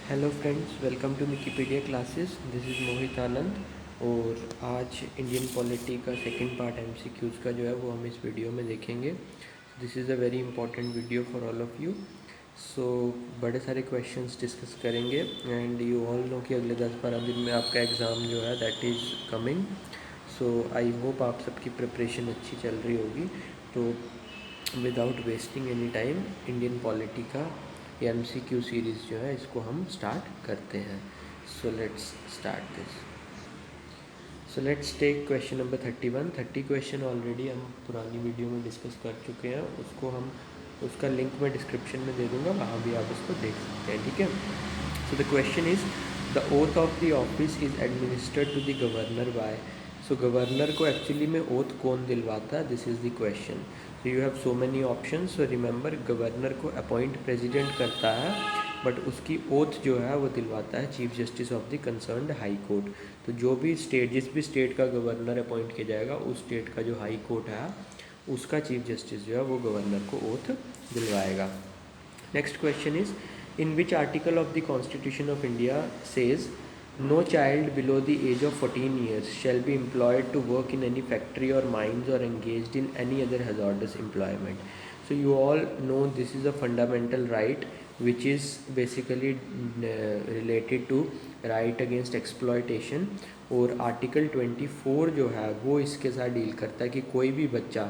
Hello friends, welcome to Wikipedia classes. This is Mohit Anand. और आज Indian polity का second part MCQs का जो है वो हम इस वीडियो में देखेंगे। This is a very important video for all of you. So बड़े सारे क्वेश्चंस डिस्कस करेंगे एंड यू ऑल नो कि अगले 10-12 दिन में आपका एग्ज़ाम जो है that is coming. So I hope आप सबकी प्रिपरेशन अच्छी चल रही होगी। तो without wasting any time Indian polity का ये MCQ सीरीज़ जो है इसको हम स्टार्ट करते हैं। So let's start this. So let's take question number 31। 30 question already हम पुरानी वीडियो में डिस्कस कर चुके हैं। उसका लिंक मैं डिस्क्रिप्शन में दे दूँगा, वहाँ भी आप उसको देख सकते हैं। ठीक है। So the question is the oath of the office is administered to the governor by. So governor को एक्चुअली में ओथ कौन दिलवाता है, this is the question. So you have so many option. So remember, governor को appoint president करता है, but उसकी oath जो है वो दिलवाता है chief justice of the concerned high court. तो जो भी स्टेट, जिस भी स्टेट का गवर्नर अपॉइंट किया जाएगा, उस स्टेट का जो हाई कोर्ट है उसका चीफ जस्टिस जो है वो गवर्नर को ओथ दिलवाएगा। Next question is, in which article of the constitution of India says no child below the age of 14 years shall be employed to work in any factory or mines or engaged in any other hazardous employment. So you all know this is a fundamental right which is basically related to right against exploitation. और article 24 जो है वो इसके साथ deal करता है कि कोई भी बच्चा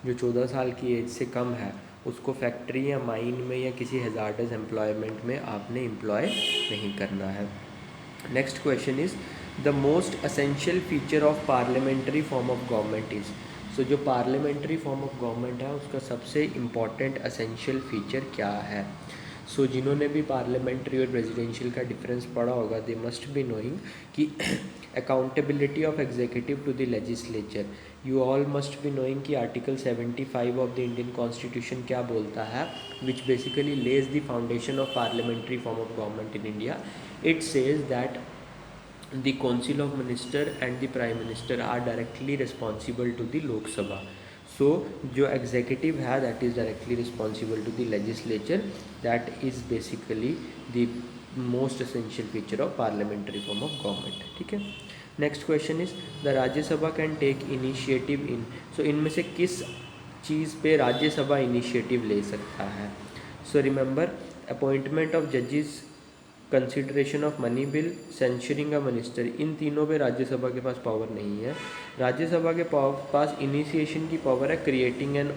जो 14 साल की एज से कम है उसको फैक्ट्री या माइन में या किसी हैजार्डस एम्प्लॉयमेंट में आपने एम्प्लॉय नहीं करना है। Next question is the most essential feature of parliamentary form of government is. So जो पार्लियामेंट्री फॉर्म ऑफ गवर्नमेंट है उसका सबसे इम्पॉर्टेंट असेंशियल फीचर क्या है। सो जिन्होंने भी पार्लियामेंट्री और प्रेसिडेंशियल का डिफरेंस पढ़ा होगा, दे मस्ट बी नोइंग कि accountability of executive to the legislature. You all must be knowing कि article 75 of the Indian constitution क्या बोलता है, which basically lays the foundation of parliamentary form of government in India. It says that the Council of Minister and the Prime Minister are directly responsible to the Lok Sabha. So जो executive है that is directly responsible to the legislature. That is basically the most essential feature of parliamentary form of government. ठीक है। Next question is the Rajya Sabha can take initiative in. So इनमें से किस चीज़ पे Rajya Sabha initiative ले सकता है। सो रिमेंबर, अपॉइंटमेंट ऑफ जजेस, consideration of money bill, censuring a minister, इन तीनों पे राज्यसभा के पास पावर नहीं है। राज्यसभा के पास इनिशिएशन की पावर है creating an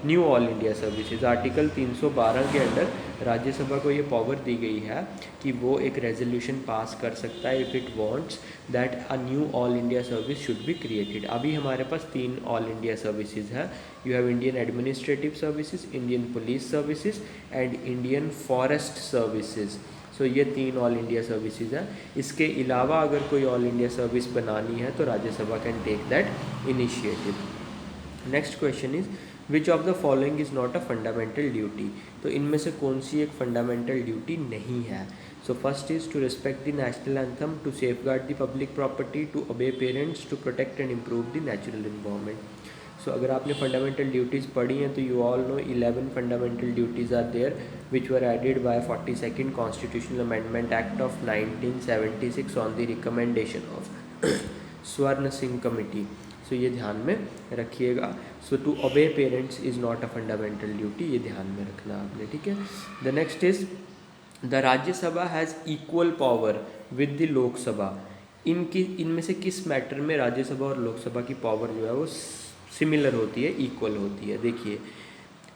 new all India services. Article 312 के अंडर राज्यसभा को ये पावर दी गई है कि वो एक रेजोल्यूशन पास कर सकता है if it wants that a new all India service should be created. अभी हमारे पास 3 ऑल इंडिया सर्विसेज है। You have Indian administrative services, Indian police services and Indian forest services. So ये 3 ऑल इंडिया सर्विसेज हैं। इसके अलावा अगर कोई ऑल इंडिया सर्विस बनानी है तो Rajya Sabha can take that initiative. Next question is which of the following is not a fundamental duty. तो इनमें से कौन सी एक फंडामेंटल ड्यूटी नहीं है। So first is to respect the national anthem, to safeguard the public property, to obey parents, to protect and improve the natural environment. So अगर आपने fundamental duties पढ़ी हैं तो you all know 11 fundamental duties are there which were added by 42nd Constitutional Amendment Act of 1976 on the recommendation of स्वर्ण Singh committee. सो ये ध्यान में रखिएगा। So to obey parents is not a fundamental duty, ये ध्यान में रखना आपने। ठीक है। The next is the Rajya Sabha has equal power with the Lok Sabha. इनमें से किस मैटर में राज्यसभा और लोकसभा की पावर जो है वो सिमिलर होती है, इक्वल होती है। देखिए,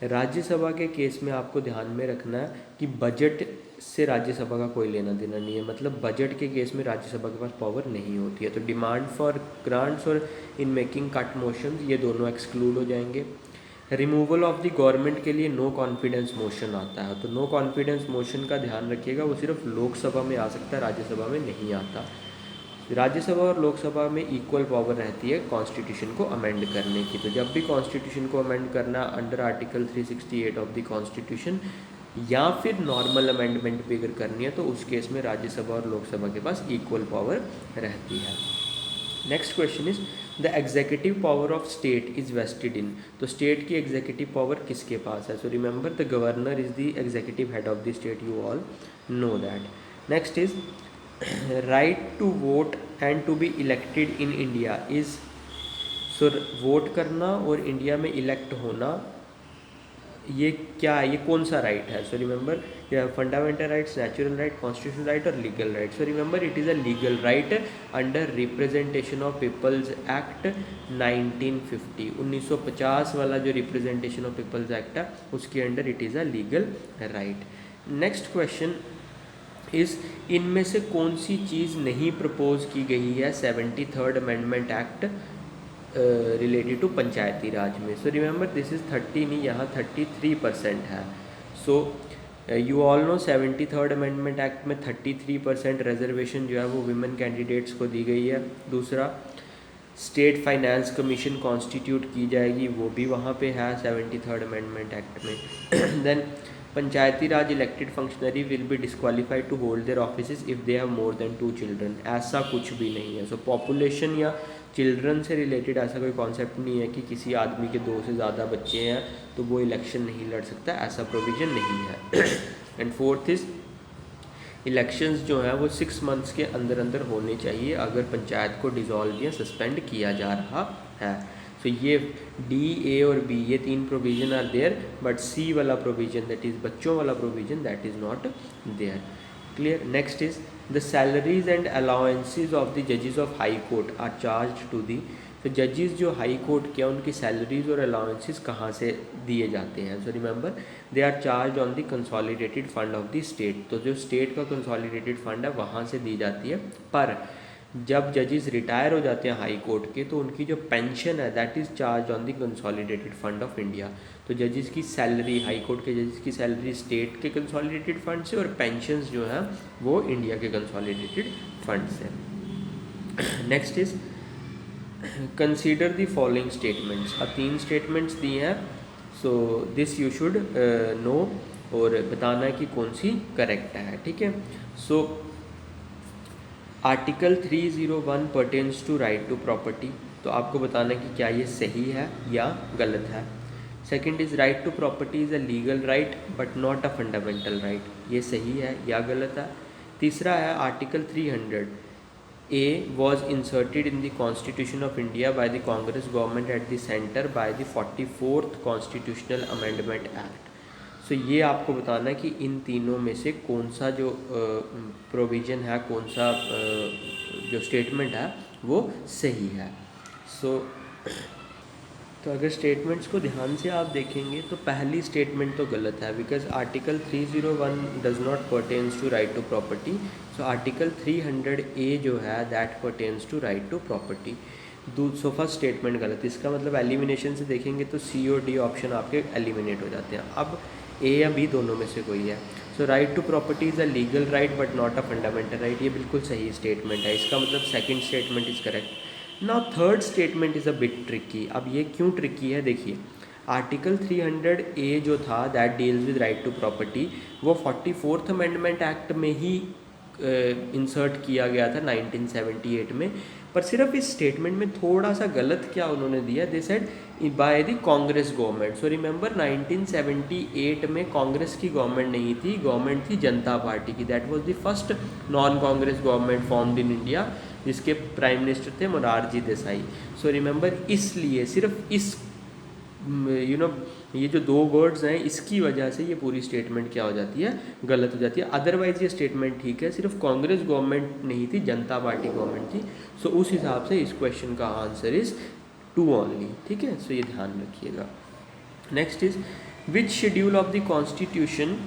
राज्यसभा के केस में आपको ध्यान में रखना है कि बजट से राज्यसभा का कोई लेना देना नहीं है। मतलब बजट के केस में राज्यसभा के पास पावर नहीं होती है। तो डिमांड फॉर ग्रांट्स और इन मेकिंग कट मोशन, ये दोनों एक्सक्लूड हो जाएंगे। रिमूवल ऑफ द गवर्नमेंट के लिए नो कॉन्फिडेंस मोशन आता है। तो नो कॉन्फिडेंस मोशन का ध्यान रखिएगा, वो सिर्फ लोकसभा में आ सकता है, राज्यसभा में नहीं आता। राज्यसभा और लोकसभा में इक्वल पावर रहती है कॉन्स्टिट्यूशन को अमेंड करने की। तो जब भी कॉन्स्टिट्यूशन को अमेंड करना under article 368 of the constitution या फिर नॉर्मल अमेंडमेंट भी अगर करनी है तो उस केस में राज्यसभा और लोकसभा के पास इक्वल पावर रहती है। Next question is the executive power of state is vested in, तो स्टेट की एग्जीक्यूटिव पावर किसके पास है? So remember the governor is the executive head of the state, you all know that. Next is right to vote and to be elected in India is, so vote करना और India में elect होना, ये क्या है, ये कौन सा राइट है? So remember fundamental rights, natural right, constitutional right और legal right. So remember it is a legal right under representation of peoples act 1950, 1950 वाला जो रिप्रेजेंटेशन ऑफ पीपल्स एक्ट है उसके under it is a legal right. Next question इस इनमें से कौन सी चीज़ नहीं प्रपोज की गई है 73rd amendment act related to Panchayati Raj में? सो रिमेंबर दिस इज़ 30 नहीं, यहाँ 33% है। So you all no 73rd amendment act में 33% रिजर्वेशन जो है वो विमेन कैंडिडेट्स को दी गई है। दूसरा, स्टेट फाइनेंस कमीशन कॉन्स्टिट्यूट की जाएगी, वो भी वहाँ पे है 73rd अमेंडमेंट एक्ट में। Then Panchayati Raj elected functionary will be disqualified to hold their offices if they have more than 2 children, ऐसा कुछ भी नहीं है। सो पॉपुलेशन या चिल्ड्रन से रिलेटेड ऐसा कोई कॉन्सेप्ट नहीं है कि किसी आदमी के 2 से ज़्यादा बच्चे हैं तो वो इलेक्शन नहीं लड़ सकता, ऐसा प्रोविज़न नहीं है। एंड फोर्थ इज़ इलेक्शंस जो हैं वो 6 मंथ्स के अंदर अंदर होने चाहिए अगर पंचायत को डिज़ोल्व या सस्पेंड किया जा रहा है। सो ये डी, ए और बी ये 3 provision are there, but c वाला प्रोविज़न दैट इज़ बच्चों वाला provision that is not there. Clear. Next is the salaries and allowances of the जजेस of high court are charged to the, तो जजेस जो high court के उनकी salaries और अलाउंसेस कहाँ से दिए जाते हैं? So remember they are charge on the consolidated fund of the state, तो जो स्टेट का कंसोलिडेटेड फंड है वहाँ से दी जाती है। पर जब जजेस रिटायर हो जाते हैं हाई कोर्ट के तो उनकी जो पेंशन है that is charge on the consolidated fund of India. तो जजेस की सैलरी, हाई कोर्ट के जजेस की सैलरी स्टेट के कंसोलिडेटेड फंड से और पेंशन्स जो हैं वो इंडिया के कंसोलिडेटेड फंड से। Next is consider the following statements, अब 3 स्टेटमेंट्स दी हैं, so this you should know और बताना है कि कौन सी करेक्ट है, ठीक है। So article 301 pertains to right to property, तो आपको बताना है कि क्या ये सही है या गलत है। Second is right to property is a legal right but not a fundamental right, ये सही है या गलत है। तीसरा है article 300 A was inserted in the constitution of India by the Congress government at the centre by the 44th constitutional amendment act. So ये आपको बताना है कि इन तीनों में से कौन सा जो प्रोविज़न है, कौन सा जो स्टेटमेंट है वो सही है। सो तो अगर स्टेटमेंट्स को ध्यान से आप देखेंगे तो पहली स्टेटमेंट तो गलत है, because article 301 does not pertains to right to property. So article 300 A जो है that pertains to right to property. So first statement गलत, इसका मतलब एलिमिनेशन से देखेंगे तो सी और डी ऑप्शन आपके एलिमिनेट हो जाते हैं। अब ए या बी दोनों में से कोई है। So right to property is a legal right but not a fundamental right, ये बिल्कुल सही स्टेटमेंट है, इसका मतलब second statement is correct. Now third statement is a bit tricky. अब ये क्यों ट्रिकी है, देखिए आर्टिकल 300 ए जो था that deals with right to property, वो 44th अमेंडमेंट एक्ट में ही इंसर्ट किया गया था 1978 में, पर सिर्फ इस स्टेटमेंट में थोड़ा सा गलत क्या उन्होंने दिया, they said bye the Congress government. So remember 1978 में कांग्रेस की गवर्नमेंट नहीं थी, गवर्नमेंट थी जनता पार्टी की, that was the first non Congress government formed in India, जिसके प्राइम मिनिस्टर थे मोरारजी देसाई। सो रिमेंबर इसलिए सिर्फ इस ये जो 2 वर्ड्स हैं इसकी वजह से ये पूरी स्टेटमेंट क्या हो जाती है, गलत हो जाती है। अदरवाइज ये स्टेटमेंट ठीक है, सिर्फ कांग्रेस गवर्नमेंट नहीं थी, जनता पार्टी गवर्नमेंट थी। सो उस हिसाब से इस क्वेश्चन का आंसर इज़ 2 ओनली, ठीक है। सो ये ध्यान रखिएगा। Next is which schedule of the constitution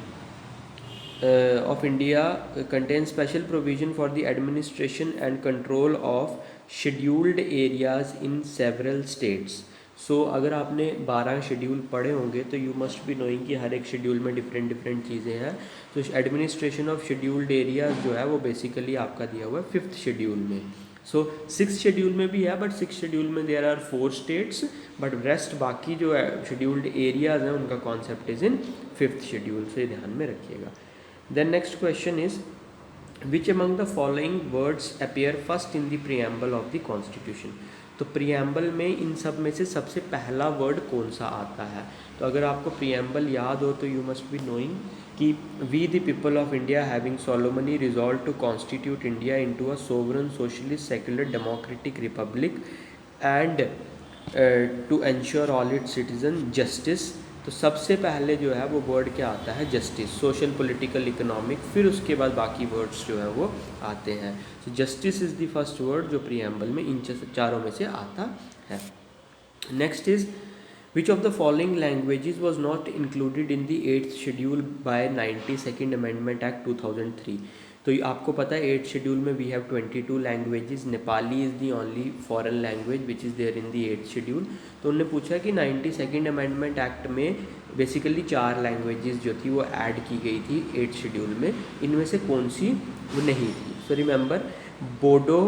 of India contains special provision for the administration and control of scheduled areas in several states। सो अगर आपने 12 शेड्यूल पढ़े होंगे तो यू मस्ट बी नोइंग कि हर एक शेड्यूल में डिफरेंट डिफरेंट चीज़ें हैं। तो एडमिनिस्ट्रेशन ऑफ शेड्यूल्ड एरियाज जो है वो बेसिकली आपका दिया हुआ है 5th शेड्यूल में। सो 6th शेड्यूल में भी है, बट 6th शेड्यूल में there are 4 states, but rest बाकी जो शेड्यूल्ड एरियाज हैं उनका concept is in 5th schedule, से ध्यान में रखिएगा। Then next question is which among the following words appear first in the preamble of the constitution। तो प्रीएम्बल में इन सब में से सबसे पहला वर्ड कौन सा आता है? तो अगर आपको प्रीएम्बल याद हो तो यू मस्ट बी नोइंग कि we the people of India having solemnly resolve to constitute India into a sovereign socialist secular democratic republic and to ensure all its citizen justice. तो सबसे पहले जो है वो वर्ड क्या आता है? जस्टिस, सोशल, पॉलिटिकल, इकोनॉमिक, फिर उसके बाद बाकी वर्ड्स जो है वो आते हैं। तो justice is the first word जो प्रीएम्बल में इन चारों में से आता है। Next is which of the following languages was not included in the 8th schedule by 92nd amendment act 2003। तो आपको पता है 8th शेड्यूल में we have 22 languages, Nepali is the only foreign language which is there in the 8th schedule. तो उन्होंने पूछा कि 92nd amendment act में बेसिकली 4 लैंग्वेजेस जो थी वो ऐड की गई थी 8th शेड्यूल में, इनमें से कौन सी वो नहीं थी? सो रिमेंबर, बोडो,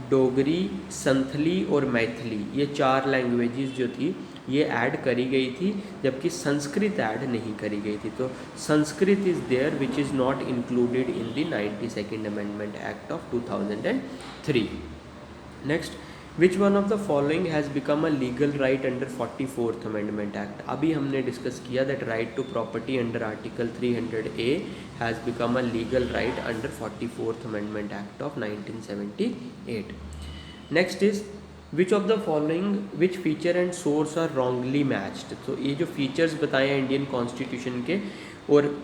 डोगरी, संथली और मैथिली, ये 4 लैंग्वेजेस जो थी ये ऐड करी गई थी, जबकि संस्कृत ऐड नहीं करी गई थी। तो Sanskrit is there which is not included in the 92nd amendment act of 2003। Next, which one of the following has become a legal right under 44th amendment act? अभी हमने डिस्कस किया that right to property under article 300A has become a legal right under 44th amendment act of 1978। Next is which of the following which feature and source are wrongly matched? तो ये जो features बताए हैं Indian constitution के और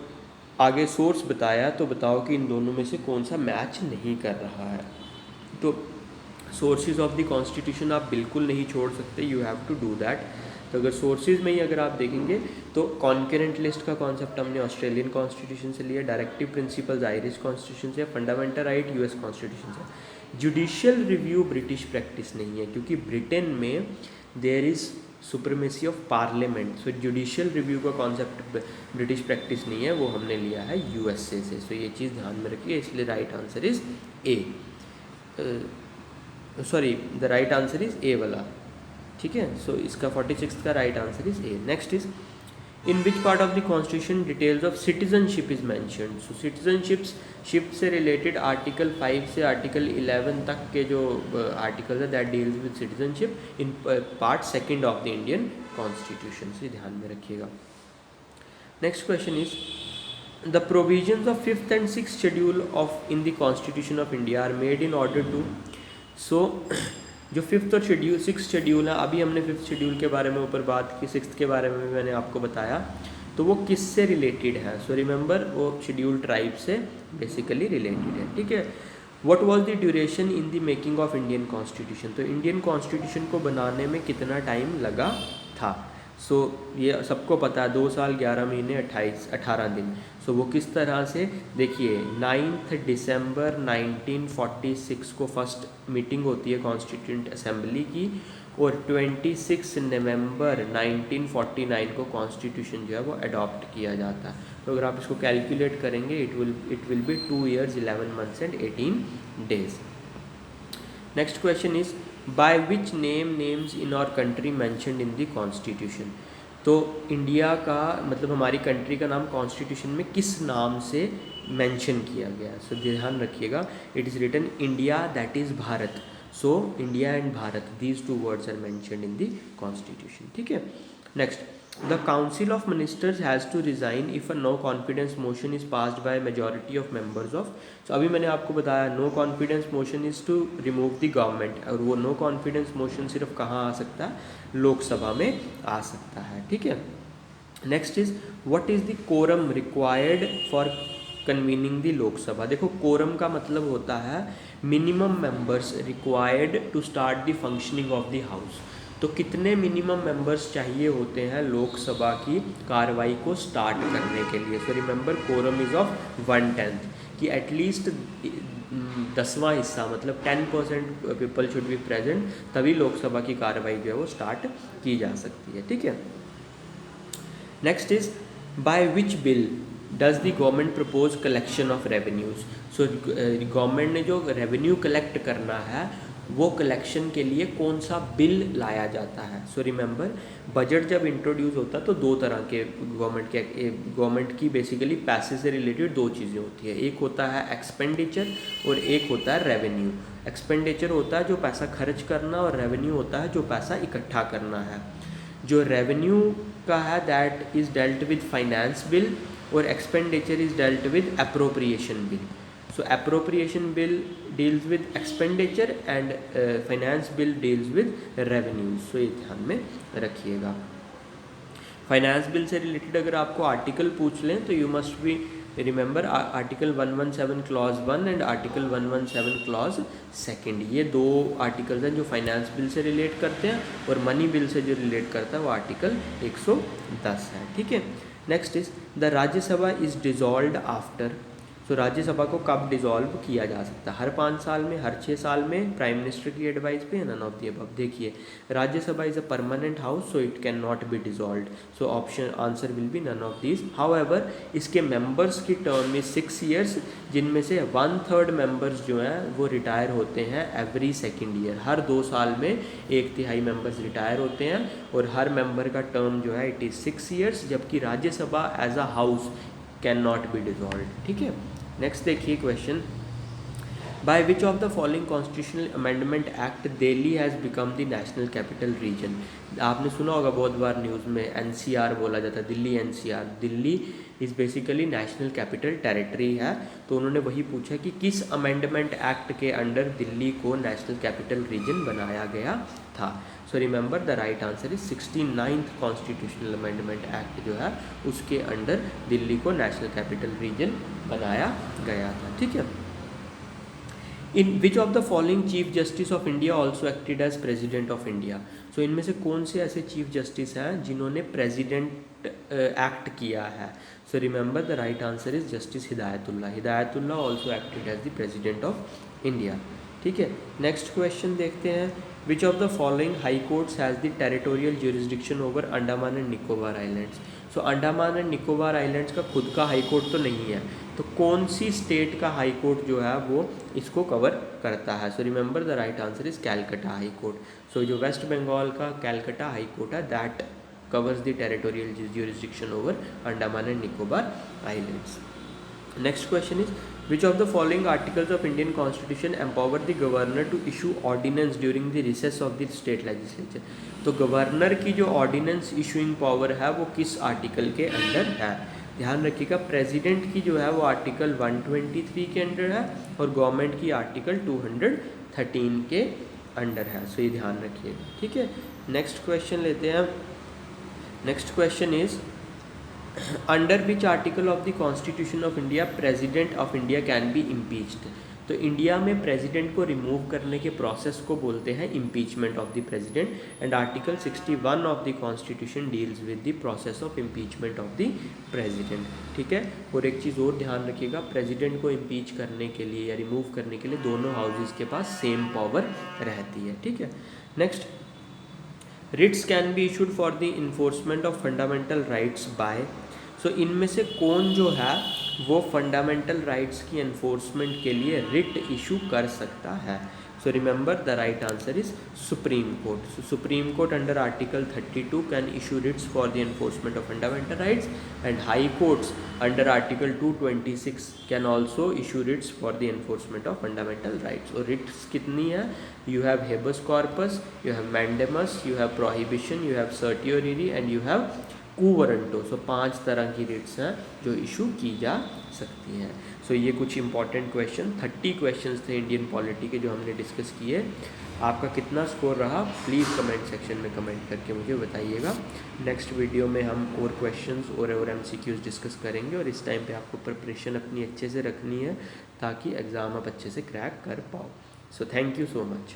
आगे source बताया, तो बताओ कि इन दोनों में से कौन सा मैच नहीं कर रहा है। तो सोर्सेज ऑफ द कॉन्स्टिट्यूशन आप बिल्कुल नहीं छोड़ सकते, you have to do that. तो अगर सोर्सेज में ही अगर आप देखेंगे तो कॉन्करेंट लिस्ट का कॉन्सेप्ट हमने ऑस्ट्रेलियन कॉन्स्टिट्यूशन से लिया, डायरेक्टिव प्रिंसिपल्स आयरिश कॉन्स्टिट्यूशन से, फंडामेंटल राइट यूएस कॉन्स्टिट्यूशन से। जुडिशियल रिव्यू ब्रिटिश प्रैक्टिस नहीं है, क्योंकि ब्रिटेन में there is supremacy of parliament. So judicial review का कॉन्सेप्ट ब्रिटिश प्रैक्टिस नहीं है, वो हमने लिया है यूएसए से। सो ये चीज़ ध्यान में रखिए, इसलिए right answer is a. Sorry, the right answer is a वाला, ठीक है। सो इसका 46 का right answer is a. Next is in which part of the constitution details of citizenship is mentioned? So citizenship से रिलेटेड आर्टिकल 5 से article 11 तक के जो आर्टिकल है that deals with citizenship in part 2 of the Indian constitution, से ध्यान में रखिएगा। Next question is the provisions of 5th and 6th schedule of in the constitution of India are made in order to. So जो 5th और 6th schedule है, अभी हमने 5th schedule के बारे में ऊपर बात की, 6th के बारे में भी मैंने आपको बताया, तो वो किससे रिलेटेड है? सो रिमेंबर, वो शेड्यूल ट्राइब से बेसिकली रिलेटेड है, ठीक है। What was the duration in the making of Indian constitution? तो इंडियन कॉन्स्टिट्यूशन को बनाने में कितना टाइम लगा था? सो ये सबको पता है, 2 साल 11 महीने 18 दिन। सो वो किस तरह से, देखिए 9 दिसंबर 1946 को फर्स्ट मीटिंग होती है कॉन्स्टिट्यूंट असेंबली की, और 26 नवंबर 1949 को कॉन्स्टिट्यूशन जो है वो अडॉप्ट किया जाता है। तो अगर आप इसको कैलकुलेट करेंगे it will be 2 years 11 months and 18 days। Next question is by which names in our country mentioned in the constitution? तो इंडिया का मतलब हमारी कंट्री का नाम कॉन्स्टिट्यूशन में किस नाम से मेंशन किया गया है? सो ध्यान रखिएगा, it is written India, that is Bharat. So India and Bharat, these 2 words are mentioned in the constitution, ठीक है। Next, the council of ministers has to resign if a no confidence motion is passed by majority of members of. So अभी मैंने आपको बताया no confidence motion is to remove the government, और वो no confidence motion सिर्फ कहाँ आ सकता है? लोकसभा में आ सकता है, ठीक है। Next is what is the quorum required for convening the Lok Sabha? देखो कोरम का मतलब होता है minimum members required to start the functioning of the house. तो कितने मिनिमम मेंबर्स चाहिए होते हैं लोकसभा की कार्रवाई को स्टार्ट करने के लिए? So remember, quorum is of 1/10, कि एटलीस्ट 10वां हिस्सा मतलब 10% पीपल शुड बी प्रेजेंट, तभी लोकसभा की कार्रवाई जो है वो स्टार्ट की जा सकती है, ठीक है। Next is by which bill does the government propose collection of revenues? So government ने जो रेवेन्यू कलेक्ट करना है वो कलेक्शन के लिए कौन सा बिल लाया जाता है। सो रिमेंबर, बजट जब इंट्रोड्यूस होता है तो दो तरह के गवर्नमेंट की बेसिकली पैसे से रिलेटेड दो चीज़ें होती है, एक होता है एक्सपेंडिचर और एक होता है रेवेन्यू। एक्सपेंडिचर होता है जो पैसा खर्च करना, और रेवेन्यू होता है जो पैसा इकट्ठा करना है। जो रेवेन्यू का है that is dealt with finance bill, और expenditure is dealt with appropriation bill. So appropriation bill deals with expenditure and finance bill deals with revenues. So ये ध्यान में रखिएगा। फाइनेंस बिल से रिलेटेड अगर आपको आर्टिकल पूछ लें तो you must be remember article 117 clause 1 and article 117 clause 2। ये दो आर्टिकल्स हैं जो फाइनेंस बिल से रिलेट करते हैं, और मनी बिल से जो रिलेट करता है वो आर्टिकल 110 है। ठीक है, next is the Rajya Sabha is dissolved after. तो राज्यसभा को कब डिसॉल्व किया जा सकता है? हर 5 साल में, हर 6 साल में, प्राइम मिनिस्टर की एडवाइस पे, नन ऑफ दी अबव। देखिए, Rajya Sabha is a permanent house, so it can not be dissolved. So option answer will be none of these. However इसके मेंबर्स की टर्म में 6 ईयर्स, जिनमें से 1/3 मेंबर्स जो हैं वो रिटायर होते हैं एवरी सेकेंड ईयर। हर 2 साल में 1/3 मेंबर्स रिटायर होते हैं, और हर मेंबर का टर्म जो है इट इज़ 6 ईयर्स, जबकि Rajya Sabha as a house can not be dissolved. ठीक है, नेक्स्ट देखिए question, by which of the following constitutional amendment act Delhi has become the national capital region. आपने सुना होगा बहुत बार न्यूज़ में एनसीआर बोला जाता है, Delhi NCR. Delhi is basically national capital territory है, तो उन्होंने वही पूछा कि किस अमेंडमेंट एक्ट के अंडर दिल्ली को नेशनल कैपिटल रीजन बनाया गया था। सो remember the right answer is 69th constitutional amendment act जो है उसके अंडर दिल्ली को नेशनल कैपिटल रीजन बनाया गया था। ठीक है, in which of the following chief justice of India also acted as president of India. So इनमें से कौन से ऐसे चीफ जस्टिस हैं जिन्होंने प्रेजिडेंट एक्ट किया है? So remember the right answer is justice Hidayatullah. Hidayatullah also acted as the president of India. ठीक है, नेक्स्ट क्वेश्चन देखते हैं, which of the following high courts has the territorial jurisdiction over Andaman and Nicobar islands. So Andaman and Nicobar islands का खुद का high court तो नहीं है, तो कौन सी स्टेट का हाई कोर्ट जो है वो इसको कवर करता है? So remember the right answer is Calcutta high court. So जो वेस्ट बंगाल का कैलकटा हाई कोर्ट है that covers the territorial jurisdiction over Andaman and Nicobar Islands. Next question is, which of the following articles of Indian Constitution empower the governor to issue ordinance during the recess of the state legislature? तो governor की जो ordinance issuing power है वो किस article के under है? ध्यान रखिएगा, प्रेसिडेंट की जो है वो आर्टिकल 123 के अंडर है, और गवर्नमेंट की आर्टिकल 213 के अंडर है। सो ये ध्यान रखिएगा। ठीक है, नेक्स्ट क्वेश्चन लेते हैं। Next question is, under which article of the constitution of India president of India can be impeached. तो इंडिया में प्रेसिडेंट को रिमूव करने के प्रोसेस को बोलते हैं impeachment of the president, and article 61 of the constitution deals with the process of impeachment of the president. ठीक है, और एक चीज़ और ध्यान रखिएगा, प्रेसिडेंट को इम्पीच करने के लिए या रिमूव करने के लिए दोनों हाउसेज के पास सेम पावर रहती है। ठीक है, next, writs can be issued for the enforcement of fundamental rights by. So इनमें से कौन जो है वो फंडामेंटल राइट्स की एनफोर्समेंट के लिए रिट इशू कर सकता है? So remember the right answer is supreme court. So supreme court under article 32 can issue writs for the enforcement of fundamental rights, and high courts under article 226 can also issue writs for the enforcement of fundamental rights. और writs कितनी है? You have habeas corpus, you have mandamus, you have prohibition, you have certiorari and you have quo warranto. So 5 तरह की Ritz हैं जो issue की जा सकती हैं। सो ये कुछ इंपॉर्टेंट क्वेश्चन 30 क्वेश्चंस थे इंडियन पॉलिटी के जो हमने डिस्कस किए। आपका कितना स्कोर रहा प्लीज़ कमेंट सेक्शन में कमेंट करके मुझे बताइएगा। नेक्स्ट वीडियो में हम और क्वेश्चंस और MCQs डिस्कस करेंगे, और इस टाइम पे आपको प्रिपरेशन अपनी अच्छे से रखनी है ताकि एग्ज़ाम आप अच्छे से क्रैक कर पाओ। So thank you so much.